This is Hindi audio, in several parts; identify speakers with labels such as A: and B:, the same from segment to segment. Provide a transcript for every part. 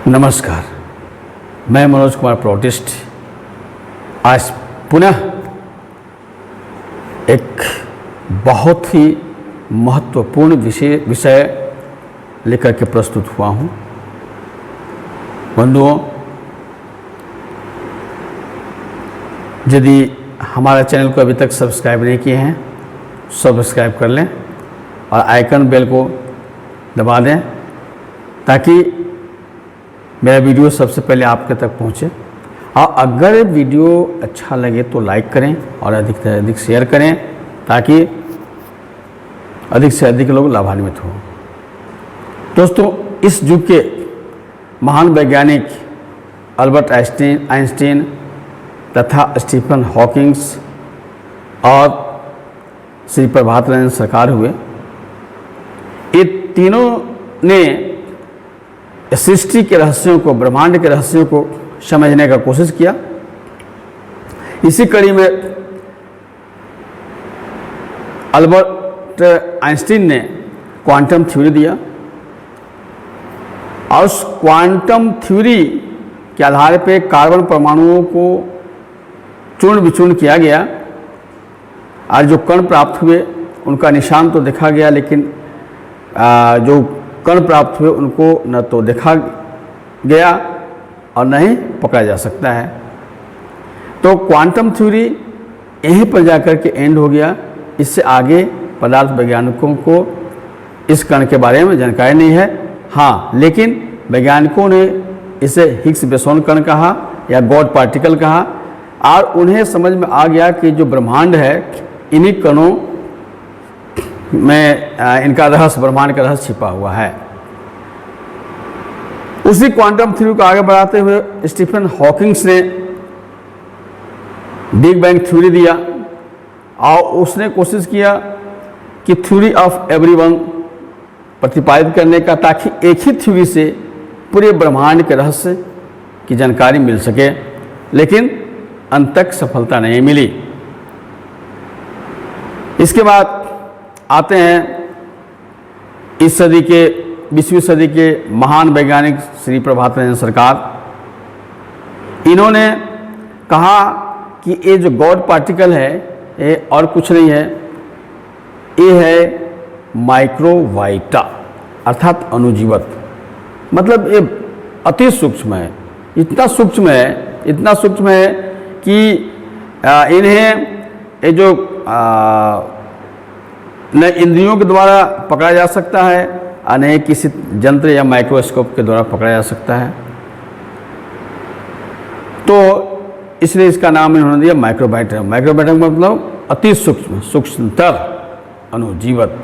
A: नमस्कार, मैं मनोज कुमार प्रोटिस्ट आज पुनः एक बहुत ही महत्वपूर्ण विषय लेकर के प्रस्तुत हुआ हूँ। बंधुओं, यदि हमारा चैनल को अभी तक सब्सक्राइब नहीं किए हैं, सब्सक्राइब कर लें और आइकन बेल को दबा दें ताकि मेरा वीडियो सबसे पहले आपके तक पहुंचे। और अगर वीडियो अच्छा लगे तो लाइक करें और अधिक से अधिक शेयर करें ताकि अधिक से अधिक लोग लाभान्वित हों। दोस्तों, इस युग के महान वैज्ञानिक अल्बर्ट आइंस्टीन तथा स्टीफन हॉकिंग्स और श्री प्रभात रंजन सरकार हुए। ये तीनों ने सृष्टि के रहस्यों को, ब्रह्मांड के रहस्यों को समझने का कोशिश किया। इसी कड़ी में अल्बर्ट आइंस्टीन ने क्वांटम थ्योरी दिया और उस क्वांटम थ्योरी के आधार पर कार्बन परमाणुओं को चूर्ण विचूर्ण किया गया और जो कण प्राप्त हुए उनका निशान तो देखा गया, लेकिन जो कण प्राप्त हुए उनको न तो देखा गया और न ही पकड़ा जा सकता है। तो क्वांटम थ्योरी यहीं पर जाकर के एंड हो गया। इससे आगे पदार्थ वैज्ञानिकों को इस कण के बारे में जानकारी नहीं है। हाँ, लेकिन वैज्ञानिकों ने इसे हिग्स बोसोन कण कहा या गॉड पार्टिकल कहा और उन्हें समझ में आ गया कि जो ब्रह्मांड है इन्हीं कणों में इनका रहस्य, ब्रह्मांड का रहस्य छिपा हुआ है। उसी क्वांटम थ्योरी को आगे बढ़ाते हुए स्टीफन हॉकिंग्स ने बिग बैंग थ्योरी दिया और उसने कोशिश किया कि थ्योरी ऑफ एवरीवन प्रतिपादित करने का, ताकि एक ही थ्योरी से पूरे ब्रह्मांड के रहस्य की जानकारी मिल सके, लेकिन अंत तक सफलता नहीं मिली। इसके बाद आते हैं इस सदी के 20वीं सदी के महान वैज्ञानिक श्री प्रभात रंजन सरकार। इन्होंने कहा कि ये जो गॉड पार्टिकल है ये और कुछ नहीं है, ये है माइक्रोवाइटा अर्थात अणुजीवत। मतलब ये अति सूक्ष्म है, इतना सूक्ष्म है कि इन्हें ये जो न इंद्रियों के द्वारा पकड़ा जा सकता है और न किसी यंत्र या माइक्रोस्कोप के द्वारा पकड़ा जा सकता है। तो इसलिए इसका नाम इन्होंने दिया माइक्रोवाइटा। माइक्रोवाइटा मतलब अति सूक्ष्म, सूक्ष्मतर अणुजीवत।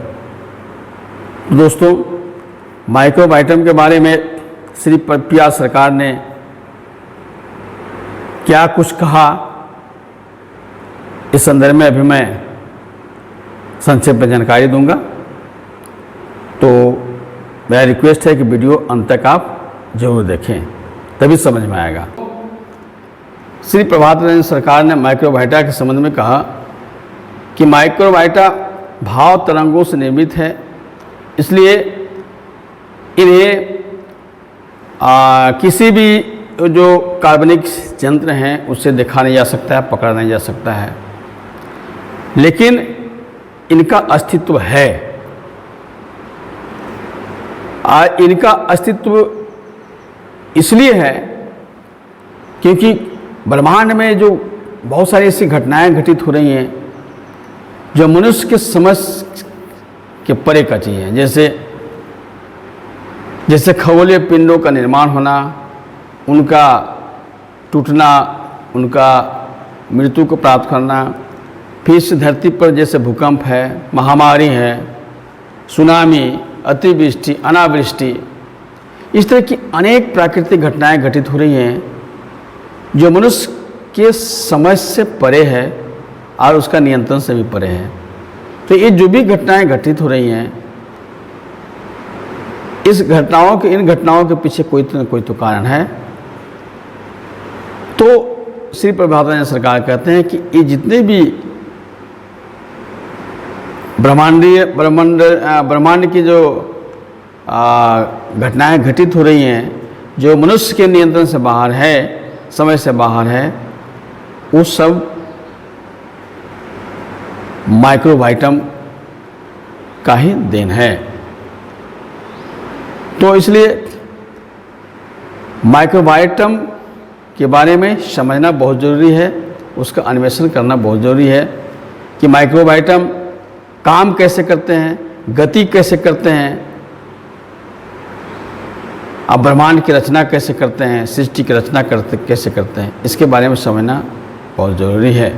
A: दोस्तों, माइक्रोवाइटम के बारे में श्री पी.आर. सरकार ने क्या कुछ कहा, इस संदर्भ में अभी मैं संक्षेप में जानकारी दूंगा। तो मेरा रिक्वेस्ट है कि वीडियो अंत तक आप जरूर देखें, तभी समझ में आएगा। श्री प्रभात रंजन सरकार ने माइक्रोवाइटा के संबंध में कहा कि माइक्रोवाइटा भाव तरंगों से निर्मित है, इसलिए इन्हें किसी भी जो कार्बनिक यंत्र हैं उससे देखा नहीं जा सकता है, पकड़ा नहीं जा सकता है, लेकिन इनका अस्तित्व है। इनका अस्तित्व इसलिए है क्योंकि ब्रह्मांड में जो बहुत सारी ऐसी घटनाएं घटित हो रही हैं जो मनुष्य के समझ के परे का चीज़ है। जैसे खगोलीय पिंडों का निर्माण होना, उनका टूटना, उनका मृत्यु को प्राप्त करना, फिर इस धरती पर जैसे भूकंप है, महामारी है, सुनामी, अतिवृष्टि, अनावृष्टि, इस तरह की अनेक प्राकृतिक घटनाएं घटित हो रही हैं जो मनुष्य के समझ से परे है और उसका नियंत्रण से भी परे है। तो ये जो भी घटनाएं घटित हो रही हैं, इन घटनाओं के पीछे कोई तो कारण है। तो श्री प्रभात रंजन सरकार कहते हैं कि ये जितने भी ब्रह्मांड की जो घटनाएं घटित हो रही हैं जो मनुष्य के नियंत्रण से बाहर है, समय से बाहर है, वो सब माइक्रोबाइटम का ही देन है। तो इसलिए माइक्रोबाइटम के बारे में समझना बहुत ज़रूरी है, उसका अन्वेषण करना बहुत ज़रूरी है कि माइक्रोबाइटम काम कैसे करते हैं, गति कैसे करते हैं, अब ब्रह्मांड की रचना कैसे करते हैं, सृष्टि की रचना कैसे करते हैं, इसके बारे में समझना बहुत ज़रूरी है।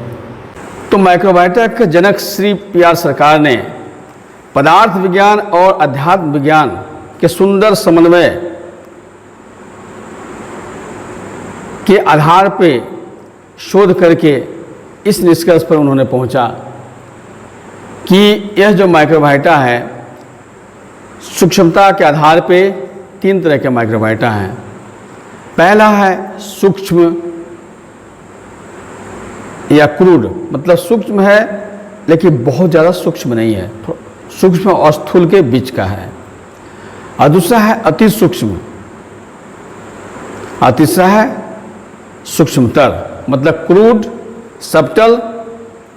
A: तो माइक्रोबायोटा के जनक श्री पी.आर. सरकार ने पदार्थ विज्ञान और अध्यात्म विज्ञान के सुंदर समन्वय के आधार पे शोध करके इस निष्कर्ष पर उन्होंने पहुंचा कि यह जो माइक्रोबायोटा है, सूक्ष्मता के आधार पे 3 तरह के माइक्रोबायोटा हैं। पहला है सूक्ष्म या क्रूड, मतलब सूक्ष्म है लेकिन बहुत ज़्यादा सूक्ष्म नहीं है, सूक्ष्म और स्थूल के बीच का है। और दूसरा है अति सूक्ष्म, और तीसरा है सूक्ष्मतर, मतलब क्रूड, सबटल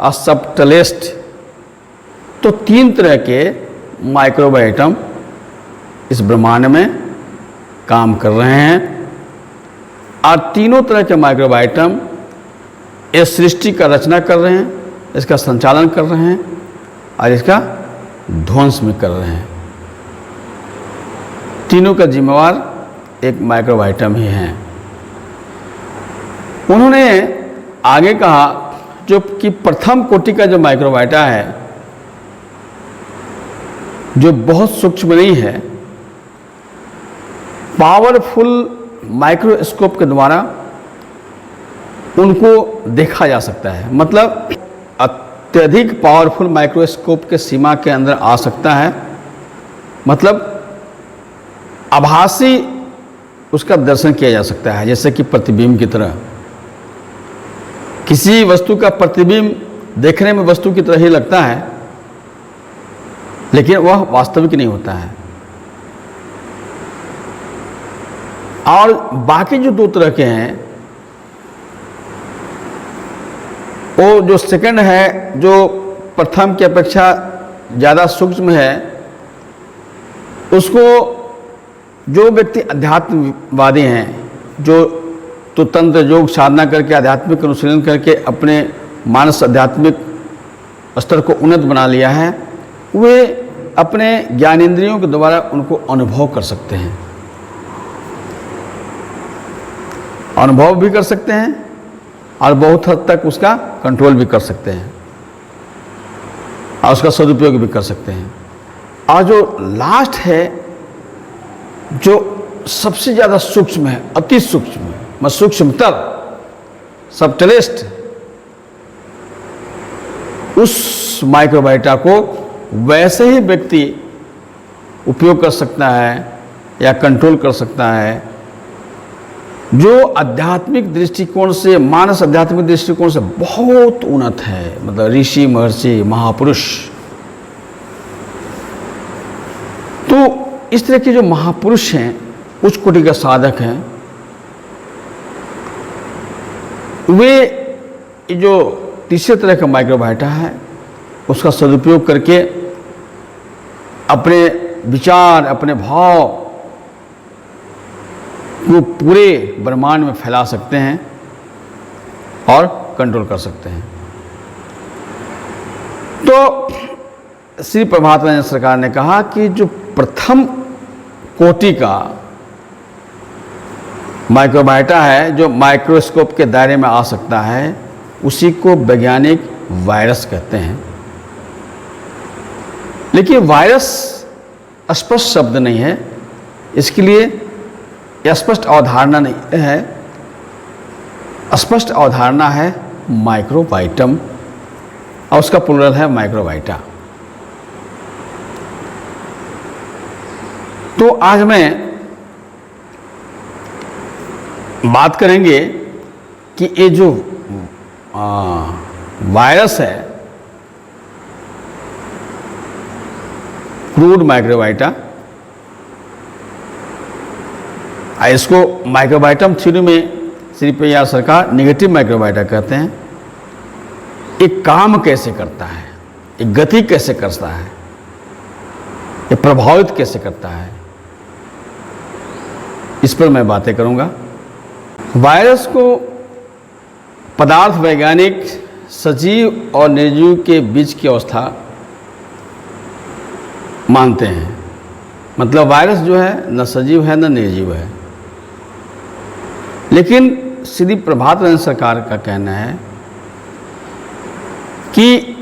A: और सबटलेस्ट। तो 3 तरह के माइक्रोबायोटम इस ब्रह्मांड में काम कर रहे हैं, और तीनों तरह के माइक्रोबायोटम इस सृष्टि का रचना कर रहे हैं, इसका संचालन कर रहे हैं और इसका ध्वंस भी कर रहे हैं। तीनों का जिम्मेवार एक माइक्रोबायोटम ही है। उन्होंने आगे कहा जो कि प्रथम कोटि का जो माइक्रोबायोटा है, जो बहुत सूक्ष्म नहीं है, पावरफुल माइक्रोस्कोप के द्वारा उनको देखा जा सकता है, मतलब अत्यधिक पावरफुल माइक्रोस्कोप के सीमा के अंदर आ सकता है, मतलब आभासी उसका दर्शन किया जा सकता है, जैसे कि प्रतिबिंब की तरह। किसी वस्तु का प्रतिबिंब देखने में वस्तु की तरह ही लगता है, लेकिन वह वास्तविक नहीं होता है। और बाकी जो 2 तरह के हैं, वो जो सेकंड है, जो प्रथम की अपेक्षा ज़्यादा सूक्ष्म है, उसको जो व्यक्ति अध्यात्मवादी हैं, जो तो तंत्र योग साधना करके आध्यात्मिक अनुशीलन करके अपने मानस आध्यात्मिक स्तर को उन्नत बना लिया है, वे अपने ज्ञानेंद्रियों के द्वारा उनको अनुभव कर सकते हैं, अनुभव भी कर सकते हैं और बहुत हद तक उसका कंट्रोल भी कर सकते हैं और उसका सदुपयोग भी कर सकते हैं। और जो लास्ट है, जो सबसे ज़्यादा सूक्ष्म है, अति सूक्ष्म, सूक्ष्मतर, सबटलेस्ट, उस माइक्रोबायोटा को वैसे ही व्यक्ति उपयोग कर सकता है या कंट्रोल कर सकता है जो आध्यात्मिक दृष्टिकोण से, मानस आध्यात्मिक दृष्टिकोण से बहुत उन्नत है, मतलब ऋषि, महर्षि, महापुरुष। तो इस तरह के जो महापुरुष हैं, उच्च कोटि का साधक हैं, वे जो तीसरे तरह का माइक्रोबायोटा है, उसका सदुपयोग करके अपने विचार, अपने भाव को पूरे ब्रह्मांड में फैला सकते हैं और कंट्रोल कर सकते हैं। तो श्री प्रभात रंजन सरकार ने कहा कि जो प्रथम कोटि का माइक्रोबायोटा है, जो माइक्रोस्कोप के दायरे में आ सकता है, उसी को वैज्ञानिक वायरस कहते हैं। लेकिन वायरस स्पष्ट शब्द नहीं है, इसके लिए स्पष्ट अवधारणा नहीं है। स्पष्ट अवधारणा है माइक्रोबायोटम और उसका प्लूरल है माइक्रोबायोटा। तो आज मैं बात करेंगे कि ये जो वायरस है, क्रूड माइक्रोबायोटा, इसको माइक्रोबायोटम थ्योरी में श्री पी.आर. सरकार नेगेटिव माइक्रोबायोटा कहते हैं। एक काम कैसे करता है, एक गति कैसे करता है, ये प्रभावित कैसे करता है, इस पर मैं बातें करूंगा। वायरस को पदार्थ वैज्ञानिक सजीव और निर्जीव के बीच की अवस्था मानते हैं। मतलब वायरस जो है न सजीव है न निर्जीव है। लेकिन श्री प्रभात रंजन सरकार का कहना है कि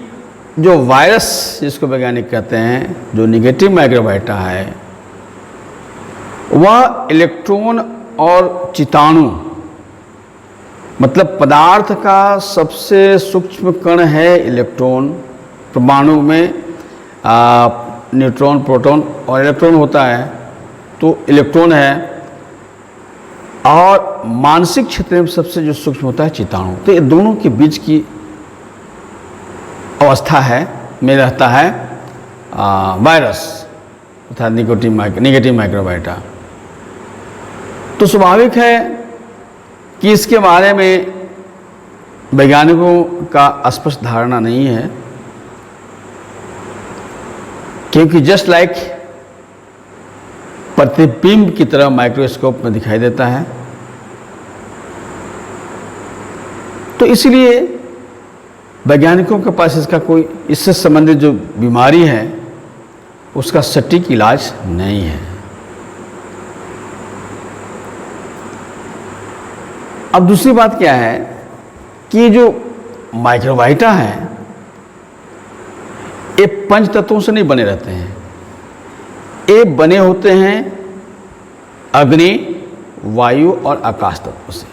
A: जो वायरस जिसको वैज्ञानिक कहते हैं, जो नेगेटिव माइक्रोबायोटा है, वह इलेक्ट्रॉन और चिताणु, मतलब पदार्थ का सबसे सूक्ष्म कण है इलेक्ट्रॉन। परमाणु में न्यूट्रॉन, प्रोटॉन और इलेक्ट्रॉन होता है, तो इलेक्ट्रॉन है। और मानसिक क्षेत्र में सबसे जो सूक्ष्म होता है चिताणु। तो ये दोनों के बीच की अवस्था है में रहता है वायरस अर्थात नेगेटिव माइक्रोबायोटा। तो स्वाभाविक है कि इसके बारे में वैज्ञानिकों का स्पष्ट धारणा नहीं है, क्योंकि जस्ट लाइक प्रतिबिंब की तरह माइक्रोस्कोप में दिखाई देता है। तो इसलिए वैज्ञानिकों के पास इसका कोई इससे संबंधित जो बीमारी है उसका सटीक इलाज नहीं है। अब दूसरी बात क्या है कि जो माइक्रोबायोटा है ये पंच तत्वों से नहीं बने रहते हैं। ये बने होते हैं अग्नि, वायु और आकाश तत्व से।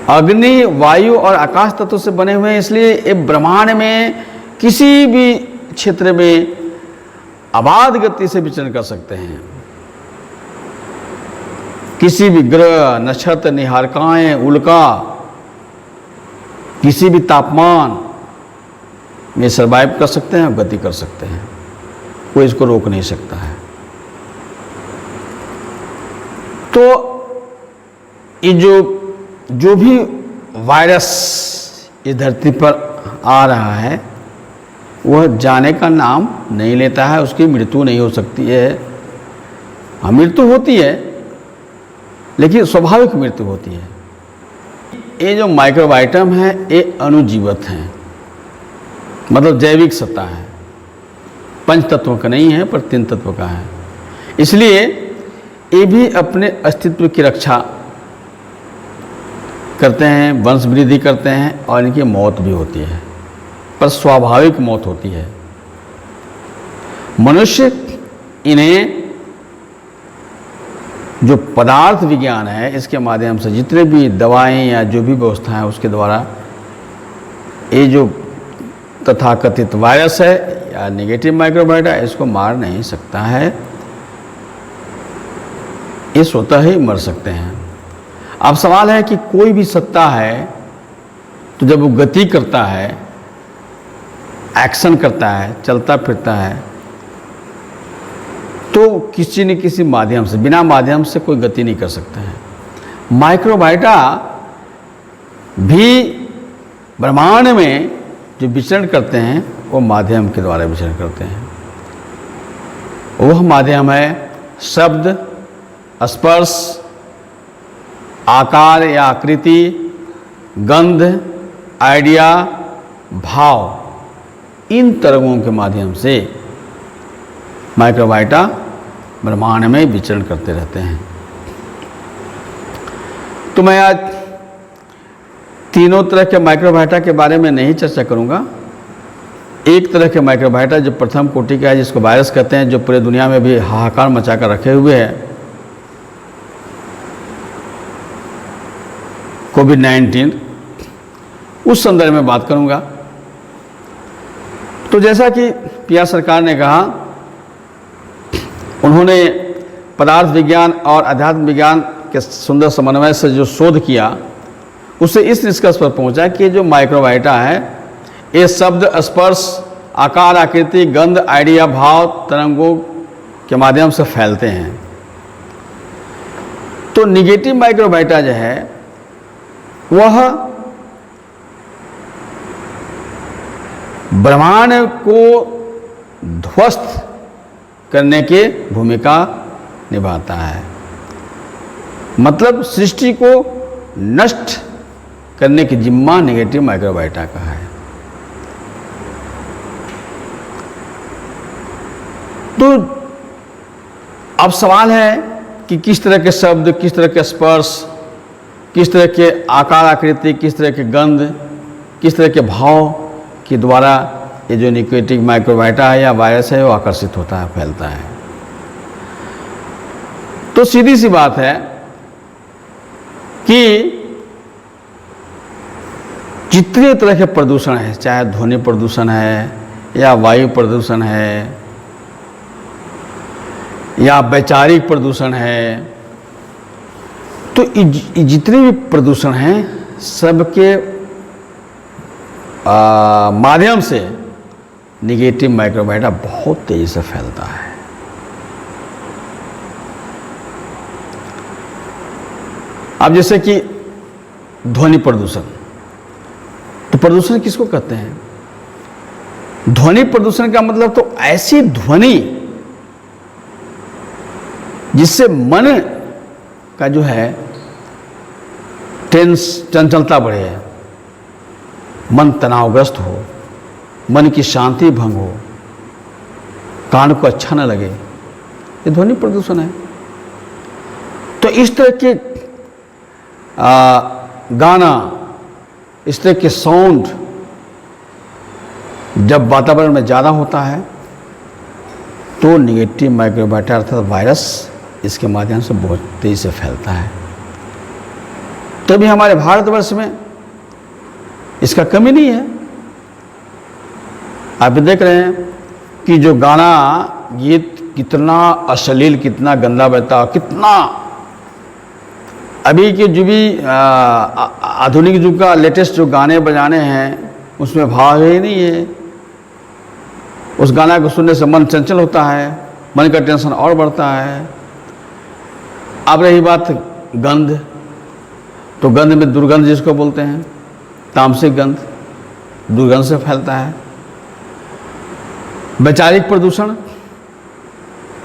A: अग्नि, वायु और आकाश तत्व से बने हुए हैं, इसलिए ये ब्रह्मांड में किसी भी क्षेत्र में अबाध गति से विचरण कर सकते हैं। किसी भी ग्रह, नक्षत्र, निहारिकाएं, उल्का किसी भी तापमान में सर्वाइव कर सकते हैं और गति कर सकते हैं। कोई इसको रोक नहीं सकता है। तो ये जो भी वायरस इस धरती पर आ रहा है वह जाने का नाम नहीं लेता है। उसकी मृत्यु नहीं हो सकती है। हाँ, मृत्यु होती है लेकिन स्वाभाविक मृत्यु होती है। ये जो माइक्रोबायोटम है ये अणुजीवत हैं, मतलब जैविक सत्ता है, पंच तत्वों का नहीं है पर तीन तत्वों का है। इसलिए ये भी अपने अस्तित्व की रक्षा करते हैं, वंश वृद्धि करते हैं और इनकी मौत भी होती है, पर स्वाभाविक मौत होती है। मनुष्य इन्हें जो पदार्थ विज्ञान है इसके माध्यम से जितने भी दवाएं या जो भी व्यवस्था है उसके द्वारा ये जो तथाकथित वायरस है या नेगेटिव माइक्रोबायोटा इसको मार नहीं सकता है। ये स्वतः ही मर सकते हैं। अब सवाल है कि कोई भी सत्ता है तो जब वो गति करता है, एक्शन करता है, चलता फिरता है, तो किसी न किसी माध्यम से, बिना माध्यम से कोई गति नहीं कर सकता है। माइक्रोबायोटा भी ब्रह्मांड में जो विचरण करते हैं वो माध्यम के द्वारा विचरण करते हैं। वह माध्यम है शब्द, स्पर्श, आकार या आकृति, गंध, आइडिया, भाव। इन तरंगों के माध्यम से माइक्रोबायोटा ब्रह्मांड में विचरण करते रहते हैं। तो मैं आज तीनों तरह के माइक्रोबायोटा के बारे में नहीं चर्चा करूंगा। एक तरह के माइक्रोबायोटा जो प्रथम कोटि का है, जिसको वायरस कहते हैं, जो पूरे दुनिया में भी हाहाकार मचाकर रखे हुए है, कोविड-19, उस संदर्भ में बात करूंगा। तो जैसा कि पी.आर. सरकार ने कहा, उन्होंने पदार्थ विज्ञान और अध्यात्म विज्ञान के सुंदर समन्वय से जो शोध किया उससे इस निष्कर्ष पर पहुंचा कि जो माइक्रोबायोटा है ये शब्द, स्पर्श, आकार, आकृति, गंध, आइडिया, भाव, तरंगों के माध्यम से फैलते हैं। तो निगेटिव माइक्रोबायोटा जो है वह ब्रह्मांड को ध्वस्त करने की भूमिका निभाता है। मतलब सृष्टि को नष्ट करने की जिम्मा निगेटिव माइक्रोबायोटा का है। तो अब सवाल है कि किस तरह के शब्द, किस तरह के स्पर्श, किस तरह के आकार आकृति, किस तरह के गंध, किस तरह के भाव के द्वारा ये जो निगेटिव माइक्रोबायोटा है या वायरस है वो आकर्षित होता है, फैलता है। तो सीधी सी बात है कि जितने तरह के प्रदूषण है, चाहे ध्वनि प्रदूषण है या वायु प्रदूषण है या वैचारिक प्रदूषण है, तो जितने भी प्रदूषण हैं सबके माध्यम से निगेटिव माइक्रोबायोटा बहुत तेजी से फैलता है। अब जैसे कि ध्वनि प्रदूषण, तो प्रदूषण किसको कहते हैं? ध्वनि प्रदूषण का मतलब तो ऐसी ध्वनि जिससे मन का जो है चंचलता बढ़े, मन तनावग्रस्त हो, मन की शांति भंग हो, कान को अच्छा न लगे, ये ध्वनि प्रदूषण है। तो इस तरह के गाना, इस तरह के साउंड जब वातावरण में ज़्यादा होता है तो निगेटिव माइक्रोबायोटा अर्थात वायरस इसके माध्यम से बहुत तेज़ी से फैलता है। तभी हमारे भारतवर्ष में इसका कमी नहीं है। आप देख रहे हैं कि जो गाना गीत कितना अश्लील, कितना गंदा बजता, कितना अभी के जो भी आधुनिक युग का लेटेस्ट जो गाने बजाने हैं उसमें भाव ही नहीं है। उस गाना को सुनने से मन चंचल होता है, मन का टेंशन और बढ़ता है। अब रही बात गंध, तो गंध में दुर्गंध जिसको बोलते हैं, तामसिक गंध दुर्गंध से फैलता है। वैचारिक प्रदूषण,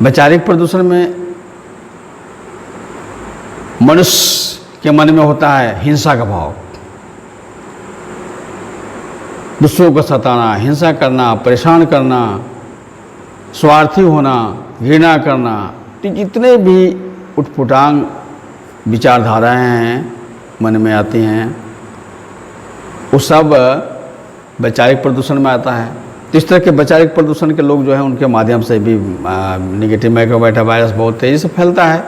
A: वैचारिक प्रदूषण में मनुष्य के मन में होता है हिंसा का भाव, दूसरों को सताना, हिंसा करना, परेशान करना, स्वार्थी होना, घृणा करना। तो जितने भी उटपुटांग विचारधाराएं हैं मन में आती हैं वो सब वैचारिक प्रदूषण में आता है। तो इस तरह के वैचारिक प्रदूषण के लोग जो हैं उनके माध्यम से भी निगेटिव माइक्रोबायोटा वायरस बहुत तेज़ी से फैलता है।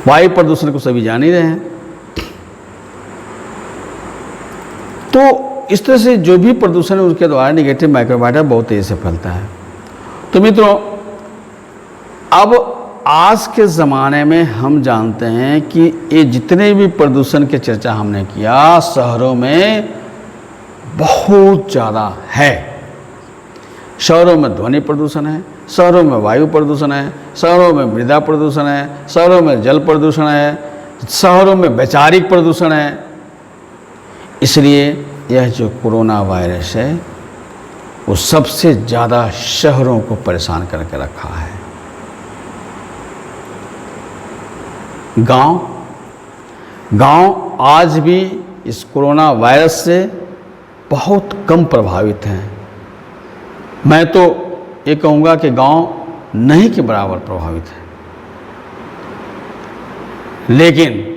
A: वायु प्रदूषण को सभी जान ही रहे हैं। तो इस तरह से जो भी प्रदूषण है उसके द्वारा निगेटिव माइक्रोबायोटा बहुत तेज़ी से फैलता है। तो मित्रों, अब आज के ज़माने में हम जानते हैं कि ये जितने भी प्रदूषण की चर्चा हमने किया शहरों में बहुत ज़्यादा है। शहरों में ध्वनि प्रदूषण है, शहरों में वायु प्रदूषण है, शहरों में मृदा प्रदूषण है, शहरों में जल प्रदूषण है, शहरों में वैचारिक प्रदूषण है। इसलिए यह जो कोरोना वायरस है वो सबसे ज़्यादा शहरों को परेशान करके रखा है। गांव आज भी इस कोरोना वायरस से बहुत कम प्रभावित हैं। मैं तो ये कहूँगा कि गांव नहीं के बराबर प्रभावित है। लेकिन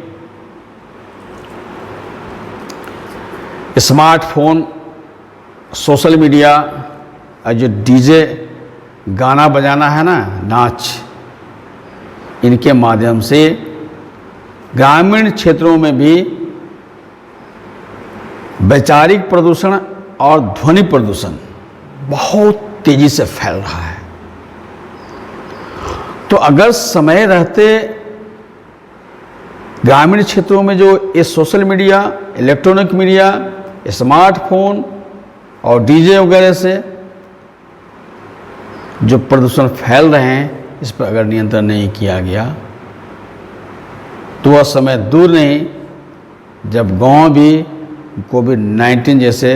A: स्मार्टफोन, सोशल मीडिया और जो डीजे गाना बजाना है ना, नाच, इनके माध्यम से ग्रामीण क्षेत्रों में भी वैचारिक प्रदूषण और ध्वनि प्रदूषण बहुत तेजी से फैल रहा है। तो अगर समय रहते ग्रामीण क्षेत्रों में जो ये social media, electronic media, smartphone और डीजे वगैरह से जो प्रदूषण फैल रहे हैं इस पर अगर नियंत्रण नहीं किया गया तो वह समय दूर नहीं जब गांव भी कोविड-19 जैसे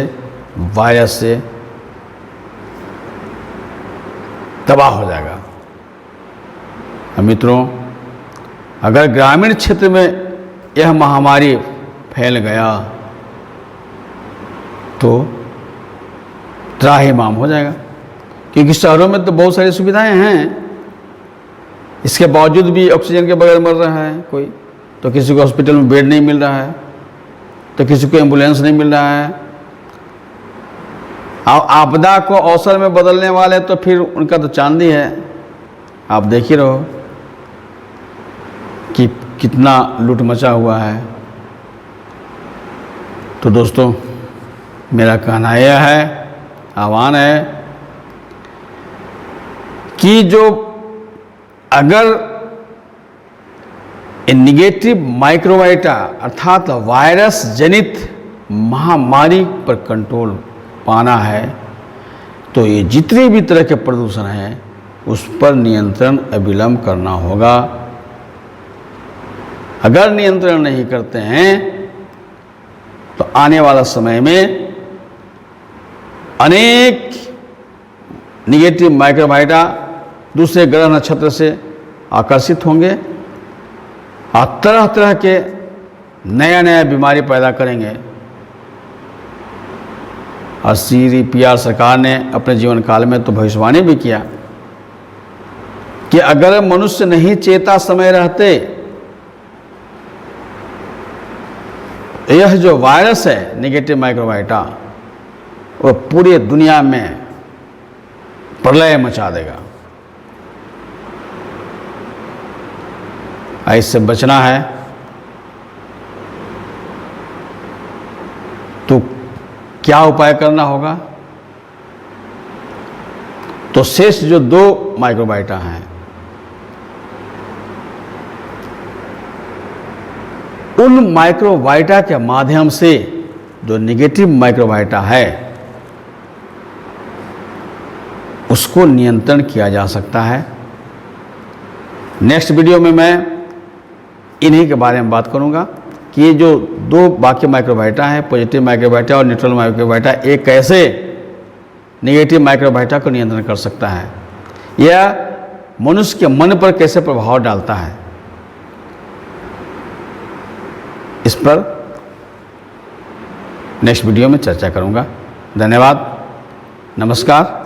A: वायरस से तबाह हो जाएगा। मित्रों, अगर ग्रामीण क्षेत्र में यह महामारी फैल गया तो त्राहिमाम हो जाएगा, क्योंकि शहरों में तो बहुत सारी सुविधाएं हैं, इसके बावजूद भी ऑक्सीजन के बगैर मर रहा है कोई, तो किसी को हॉस्पिटल में बेड नहीं मिल रहा है, तो किसी को एम्बुलेंस नहीं मिल रहा है। आपदा को अवसर में बदलने वाले तो फिर उनका तो चांदी है। आप देख ही रहो कि कितना लूट मचा हुआ है। तो दोस्तों, मेरा कहना यह है, आह्वान है कि जो अगर नेगेटिव माइक्रोबायोटा अर्थात वायरस जनित महामारी पर कंट्रोल पाना है तो ये जितने भी तरह के प्रदूषण हैं उस पर नियंत्रण अविलंब करना होगा। अगर नियंत्रण नहीं करते हैं तो आने वाला समय में अनेक नेगेटिव माइक्रोबायोटा दूसरे ग्रह नक्षत्र से आकर्षित होंगे और तरह तरह के नया नया बीमारी पैदा करेंगे। और CRPR सरकार ने अपने जीवन काल में तो भविष्यवाणी भी किया कि अगर मनुष्य नहीं चेता समय रहते, यह जो वायरस है नेगेटिव माइक्रोबायोटा वो पूरी दुनिया में प्रलय मचा देगा। इससे बचना है तो क्या उपाय करना होगा? तो शेष जो 2 माइक्रोबायोटा हैं उन माइक्रोबायोटा के माध्यम से जो नेगेटिव माइक्रोबायोटा है उसको नियंत्रण किया जा सकता है। नेक्स्ट वीडियो में मैं इन्हीं के बारे में बात करूंगा कि ये जो 2 बाकी माइक्रोबायोटा हैं, पॉजिटिव माइक्रोबायोटा और न्यूट्रल माइक्रोबायोटा, एक कैसे नेगेटिव माइक्रोबायोटा को नियंत्रण कर सकता है या मनुष्य के मन पर कैसे प्रभाव डालता है, इस पर नेक्स्ट वीडियो में चर्चा करूंगा। धन्यवाद, नमस्कार।